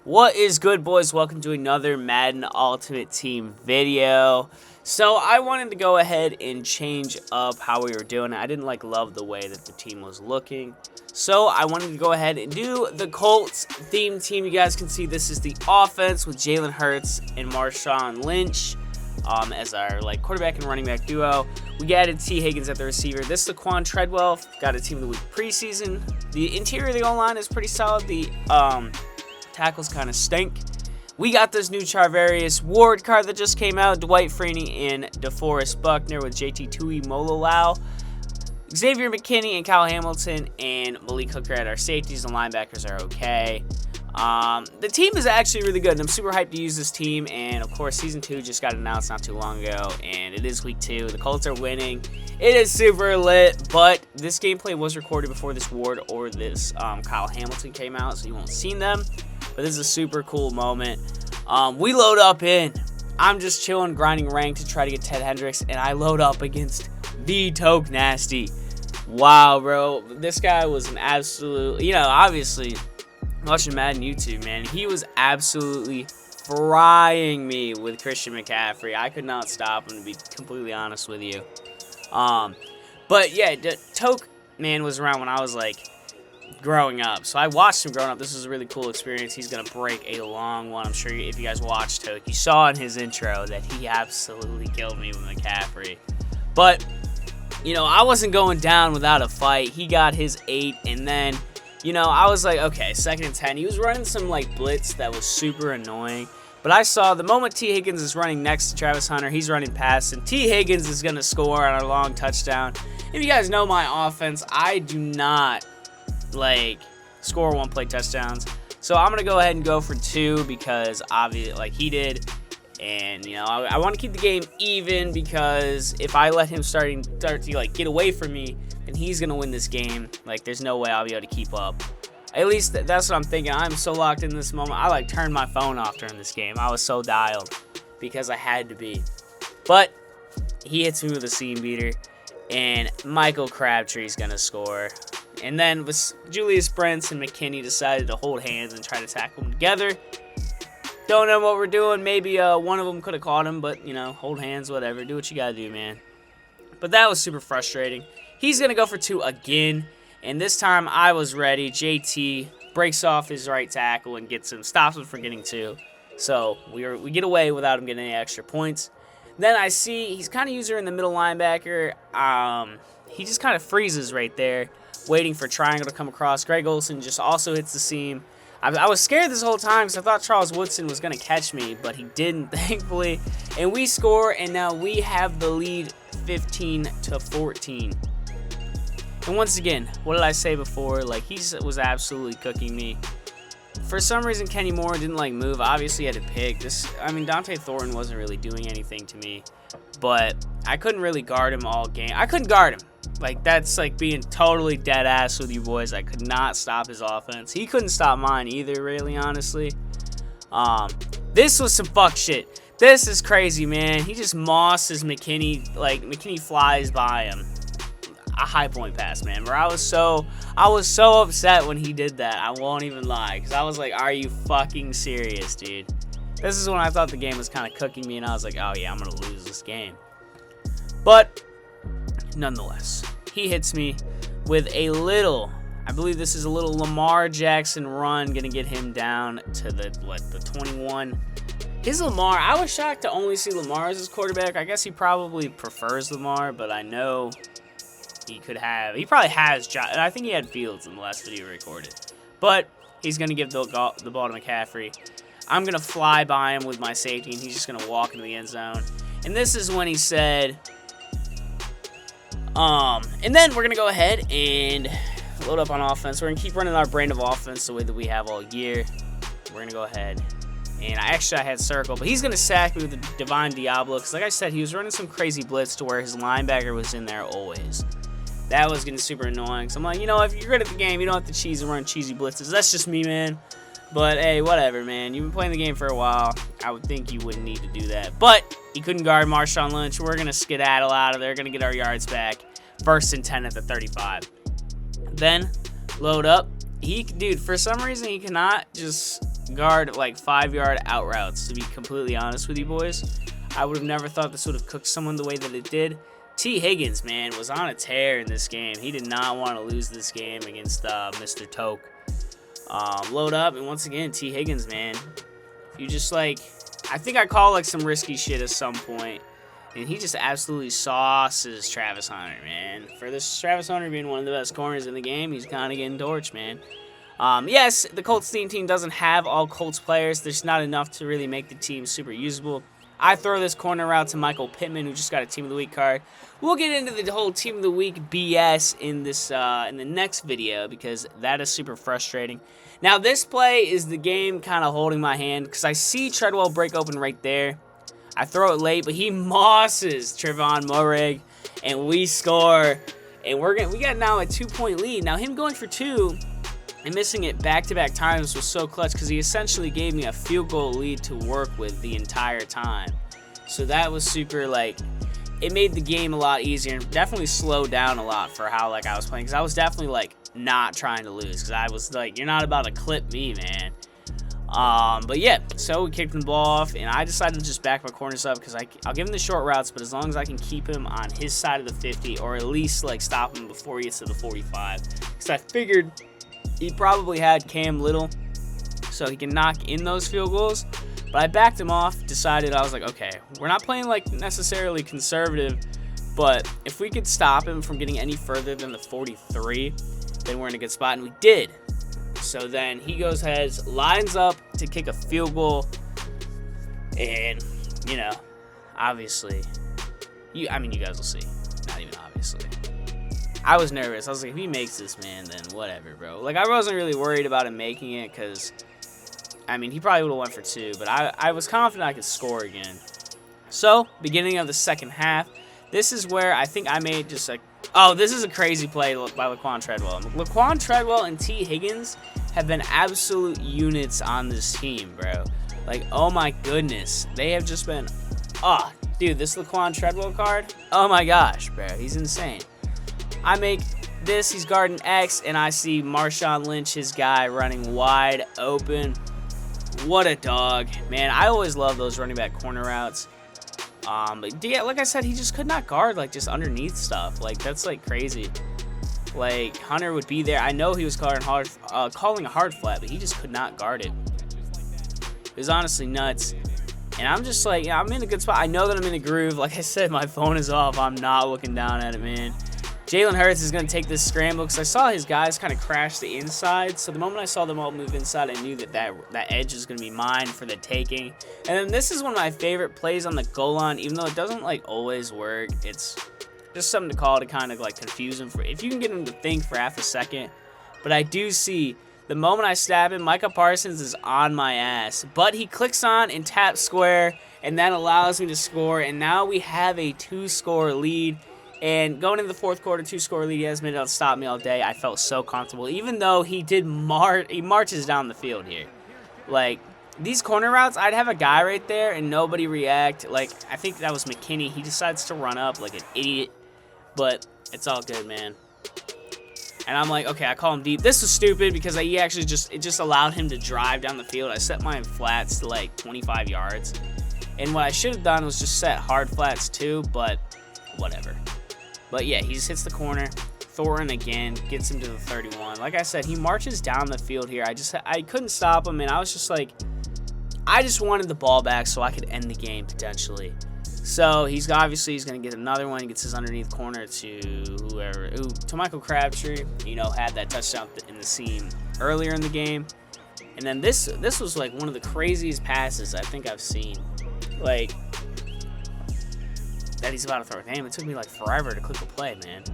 What is good, boys? Welcome to another Madden Ultimate Team video. So I wanted to go ahead and change up how we were doing it. I didn't love the way that the team was looking. So I wanted to go ahead and do the Colts theme team. You guys can see this is the offense with Jalen Hurts and Marshawn Lynch as our quarterback and running back duo. We added T. Higgins at the receiver. This is Laquan Treadwell. Got a team of the week preseason. The interior of the O-line is pretty solid. The tackles kind of stink. We got this new Charvarius Ward card that just came out. Dwight Freeney and DeForest Buckner with JT Tui Mololau. Xavier McKinney and Kyle Hamilton and Malik Hooker at our safeties. The linebackers are okay. The team is actually really good, and I'm super hyped to use this team. And of course, season 2 just got announced not too long ago, and it is week 2. The Colts are winning. It is super lit, but this gameplay was recorded before this Ward or this Kyle Hamilton came out, so you won't see them. But this is a super cool moment. We load up in. I'm just chilling, grinding rank to try to get Ted Hendricks, and I load up against the Toke Nasty. Wow, bro. This guy was an absolute, obviously, watching Madden YouTube, man, he was absolutely frying me with Christian McCaffrey. I could not stop him, to be completely honest with you. But yeah, Toke, man, was around when I was growing up. So I watched him growing up. This was a really cool experience. He's going to break a long one. I'm sure if you guys watched Toke, you saw in his intro that he absolutely killed me with McCaffrey. But, I wasn't going down without a fight. He got his 8, and then, I was like, okay, 2nd and 10. He was running some, blitz that was super annoying. But I saw the moment T. Higgins is running next to Travis Hunter, he's running past, and T. Higgins is going to score on a long touchdown. If you guys know my offense, I do not score one-play touchdowns. So I'm going to go ahead and go for 2 because obviously he did. And, I want to keep the game even because if I let him start to get away from me, then he's going to win this game. There's no way I'll be able to keep up. At least that's what I'm thinking. I'm so locked in this moment. I turned my phone off during this game. I was so dialed because I had to be. But he hits me with a seam beater, and Michael Crabtree's going to score. And then with Julius Brents and McKinney decided to hold hands and try to tackle them together. Don't know what we're doing. Maybe one of them could have caught him, but, hold hands, whatever. Do what you got to do, man. But that was super frustrating. He's going to go for 2 again, and this time I was ready. JT breaks off his right tackle and stops him from getting 2. So we get away without him getting any extra points. Then I see he's kind of using her in the middle linebacker. He just kind of freezes right there, waiting for triangle to come across. Greg Olsen just also hits the seam. I was scared this whole time because I thought Charles Woodson was going to catch me, but he didn't, thankfully. And we score, and now we have the lead 15-14. And once again, what did I say before? He was absolutely cooking me. For some reason, Kenny Moore didn't move. Obviously, he had to pick. Dante Thornton wasn't really doing anything to me, but I couldn't really guard him all game. I couldn't guard him. That's being totally dead ass with you boys. I could not stop his offense. He couldn't stop mine either, really, honestly. This was some fuck shit. This is crazy, man. He just mosses McKinney. McKinney flies by him. A high point pass, man. Where I was so upset when he did that. I won't even lie. Because I was like, are you fucking serious, dude? This is when I thought the game was kind of cooking me. And I was like, oh, yeah, I'm going to lose this game. But nonetheless, he hits me with a little, I believe this is a little Lamar Jackson run, going to get him down to the 21. His Lamar, I was shocked to only see Lamar as his quarterback. I guess he probably prefers Lamar, but I know he probably has, and I think he had Fields in the last video recorded. But he's going to give the ball to McCaffrey. I'm going to fly by him with my safety, and he's just going to walk into the end zone. And this is when he said, and then we're going to go ahead and load up on offense. We're going to keep running our brand of offense the way that we have all year. We're going to go ahead. And I had Circle, but he's going to sack me with the Divine Diablo. Because like I said, he was running some crazy blitz to where his linebacker was in there always. That was getting super annoying. So I'm like, if you're good at the game, you don't have to cheese and run cheesy blitzes. That's just me, man. But, hey, whatever, man. You've been playing the game for a while. I would think you wouldn't need to do that. But he couldn't guard Marshawn Lynch. We're going to skedaddle out of there. Going to get our yards back. 1st and 10 at the 35. Then, load up. Dude, for some reason, he cannot just guard like 5-yard out routes, to be completely honest with you boys. I would have never thought this would have cooked someone the way that it did. T. Higgins, man, was on a tear in this game. He did not want to lose this game against Mr. Toke. Load up, and once again, T. Higgins, man. If you just like, I think I call like some risky shit at some point. And he just absolutely sauces Travis Hunter, man. For this Travis Hunter being one of the best corners in the game, he's kind of getting torched, man. Yes, the Colts team doesn't have all Colts players. There's not enough to really make the team super usable. I throw this corner route to Michael Pittman, who just got a Team of the Week card. We'll get into the whole Team of the Week BS in this in the next video because that is super frustrating. Now, this play is the game kind of holding my hand because I see Treadwell break open right there. I throw it late, but he mosses Trevon Moehrig, and we score. And we got now a 2-point lead. Now, him going for 2 and missing it back-to-back times was so clutch because he essentially gave me a field goal lead to work with the entire time. So that was super, like, it made the game a lot easier and definitely slowed down a lot for how, like, I was playing. Because I was definitely, like, not trying to lose because I was like, you're not about to clip me, man. But yeah, so we kicked the ball off, and I decided to just back my corners up because I'll give him the short routes, but as long as I can keep him on his side of the 50 or at least, like, stop him before he gets to the 45. Because I figured he probably had Cam Little, so he can knock in those field goals. But I backed him off, decided, I was like, okay, we're not playing, like, necessarily conservative, but if we could stop him from getting any further than the 43, then we're in a good spot, and we did. So then he goes heads, lines up to kick a field goal, and, you know, obviously, you guys will see. Not even obviously. I was nervous. I was like, if he makes this, man, then whatever, bro. Like, I wasn't really worried about him making it because, I mean, he probably would have went for 2, but I was confident I could score again. So, beginning of the second half, this is where I think I made just like, oh, this is a crazy play by Laquan Treadwell. Laquan Treadwell and T. Higgins have been absolute units on this team, bro. Like, oh my goodness. They have just been, oh, dude, this Laquan Treadwell card, oh my gosh, bro. He's insane. I make this, he's guarding X, and I see Marshawn Lynch, his guy, running wide open. What a dog. Man, I always love those running back corner routes. But yeah, like I said, he just could not guard, like, just underneath stuff. Like, that's, like, crazy. Like, Hunter would be there. I know he was calling a hard flat, but he just could not guard it. It was honestly nuts. And I'm just like, yeah, I'm in a good spot. I know that I'm in a groove. Like I said, my phone is off. I'm not looking down at it, man. Jalen Hurts is going to take this scramble because I saw his guys kind of crash the inside. So the moment I saw them all move inside, I knew that edge is going to be mine for the taking. And then this is one of my favorite plays on the goal line, even though it doesn't, like, always work. It's just something to call to kind of, like, confuse him. If you can get him to think for half a second. But I do see the moment I stab him, Micah Parsons is on my ass. But he clicks on and taps square, and that allows me to score. And now we have a 2-score lead. And going into the fourth quarter, 2-score lead, he hasn't been able to stop me all day. I felt so comfortable, even though he marches down the field here. Like, these corner routes, I'd have a guy right there and nobody react. Like, I think that was McKinney. He decides to run up like an idiot, but it's all good, man. And I'm like, okay, I call him deep. This was stupid because it just allowed him to drive down the field. I set my flats to like 25 yards. And what I should have done was just set hard flats too, but whatever. But yeah, he just hits the corner. Thornton again gets him to the 31. Like I said, he marches down the field here. I couldn't stop him, and I was just like, I just wanted the ball back so I could end the game potentially. So he's going to get another one. He gets his underneath corner to to Michael Crabtree. You know, had that touchdown in the scene earlier in the game. And then this was like one of the craziest passes I think I've seen. Like, that he's about to throw. Damn, it took me like forever to click the play, man.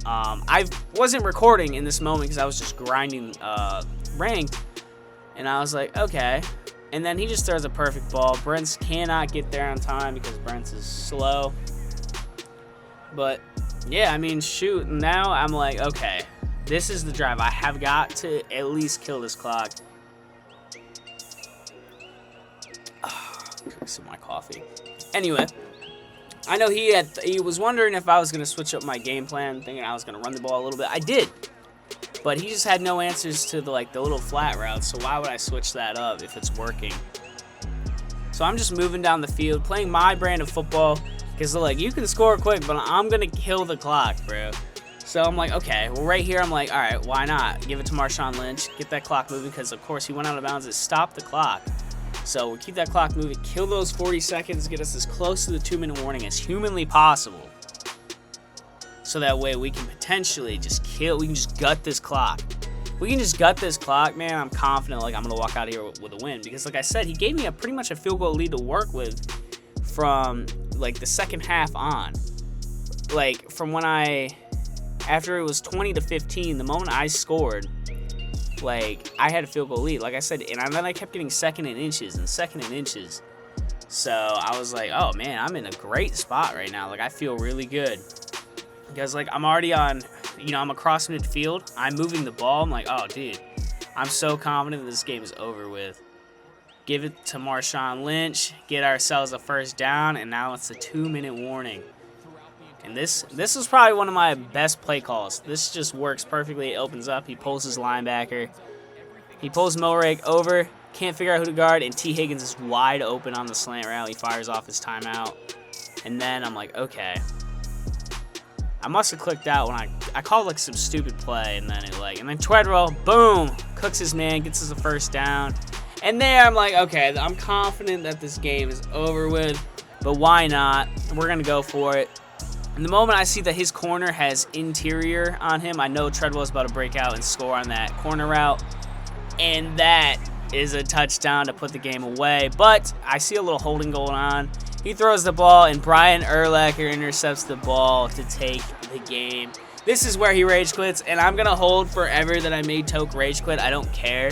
I wasn't recording in this moment because I was just grinding ranked, and I was like, okay. And then he just throws a perfect ball. Brents cannot get there on time because Brents is slow. But yeah, I mean, shoot. Now I'm like, okay, this is the drive. I have got to at least kill this clock. Drink some of my coffee. Anyway. I know he was wondering if I was going to switch up my game plan, thinking I was going to run the ball a little bit. I did. But he just had no answers to the little flat routes, so why would I switch that up if it's working? So I'm just moving down the field, playing my brand of football, because they're like, you can score quick, but I'm going to kill the clock, bro. So I'm like, okay, well, right here, I'm like, all right, why not? Give it to Marshawn Lynch, get that clock moving, because, of course, he went out of bounds. It stopped the clock. So we'll keep that clock moving, kill those 40 seconds, get us as close to the 2-minute warning as humanly possible. So that way we can potentially just we can just gut this clock. We can just gut this clock, man. I'm confident I'm going to walk out of here with a win. Because, like I said, he gave me pretty much a field goal lead to work with from, the second half on. From when after it was 20-15, the moment I scored, I had a field goal lead. Like I said, and then I kept getting second and inches. So I was like, oh, man, I'm in a great spot right now. I feel really good. Because, I'm already on, I'm across midfield. I'm moving the ball. I'm like, oh, dude, I'm so confident that this game is over with. Give it to Marshawn Lynch, get ourselves a first down, and now it's a 2-minute warning. And this is probably one of my best play calls. This just works perfectly. It opens up. He pulls his linebacker. He pulls Milrake over. Can't figure out who to guard, and T. Higgins is wide open on the slant route. He fires off his timeout. And then I'm like, okay. I must have clicked out when I called some stupid play, and then and then Treadwell, boom, cooks his man, gets us a first down. And there I'm like, okay, I'm confident that this game is over with, but why not? We're going to go for it. And the moment I see that his corner has interior on him, I know Treadwell is about to break out and score on that corner route. And that is a touchdown to put the game away. But I see a little holding going on. He throws the ball, and Brian Urlacher intercepts the ball to take the game. This is where he rage quits, and I'm going to hold forever that I made Toke rage quit. I don't care.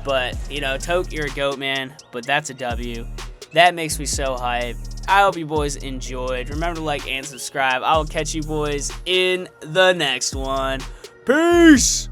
But, Toke, you're a GOAT, man. But that's a W. That makes me so hype. I hope you boys enjoyed. Remember to like and subscribe. I will catch you boys in the next one. Peace!